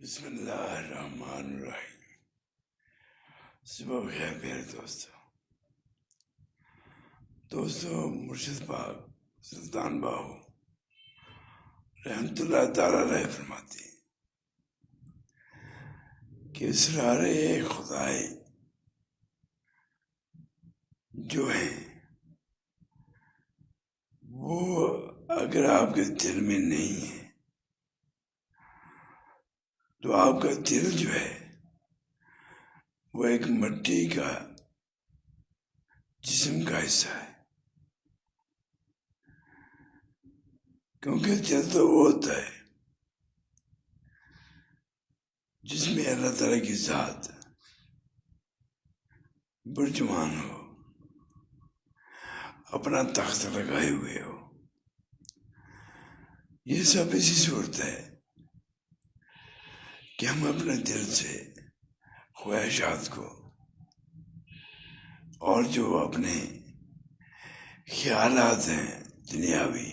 بسم اللہ الرحمن الرحیم۔ صبح بخیر میرے دوستو مرشد پاک سلطان باہو رحمت اللہ تعالی علیہ فرماتے ہیں کہ اسرار خدائے جو ہیں وہ اگر آپ کے دل میں نہیں ہے تو آپ کا دل جو ہے وہ ایک مٹی کا جسم کا حصہ ہے، کیونکہ دل تو وہ ہوتا ہے جس میں اللہ تعالیٰ کی ذات برجمان ہو، اپنا تخت لگائے ہوئے ہو۔ یہ سب اسی صورت ہے کہ ہم اپنے دل سے خواہشات کو اور جو اپنے خیالات ہیں دنیاوی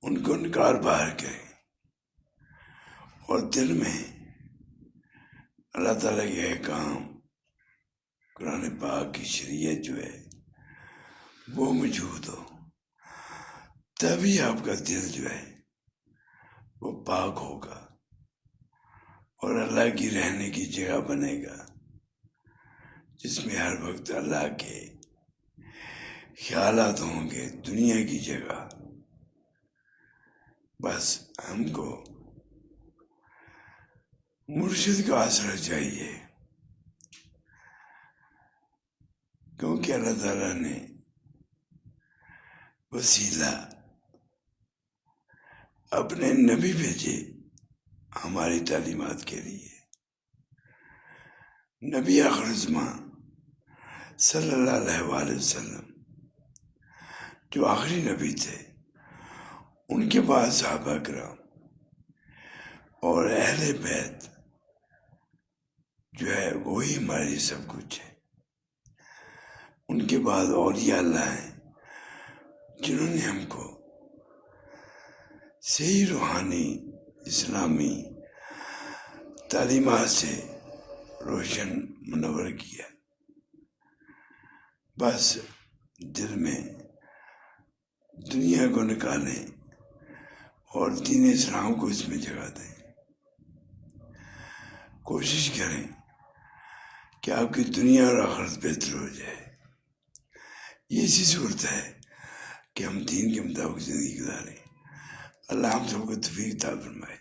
ان کو نکال باہر کریں اور دل میں اللہ تعالیٰ کے احکام، قرآن پاک کی شریعت جو ہے وہ موجود ہو، تبھی آپ کا دل جو ہے وہ پاک ہوگا اور اللہ کی رہنے کی جگہ بنے گا، جس میں ہر وقت اللہ کے خیالات ہوں گے، دنیا کی جگہ۔ بس ہم کو مرشد کا آسرا چاہیے، کیونکہ اللہ تعالیٰ نے وسیلہ اپنے نبی بھیجے ہماری تعلیمات کے لیے۔ نبی آخر زمان صلی اللہ علیہ وآلہ وسلم جو آخری نبی تھے، ان کے بعد صحابہ کرام اور اہل بیت جو ہے وہی ہماری سب کچھ ہے۔ ان کے بعد اولیاء اللہ ہیں جنہوں نے ہم کو صحیح روحانی اسلامی تعلیمات سے روشن منور کیا۔ بس دل میں دنیا کو نکالیں اور دین اسلام کو اس میں جگہ دیں۔ کوشش کریں کہ آپ کی دنیا اور آخرت بہتر ہو جائے۔ یہ اسی صورت ہے کہ ہم دین کے مطابق زندگی گزاریں۔ اللہ ہم سب کو توفیق عطا فرمائے۔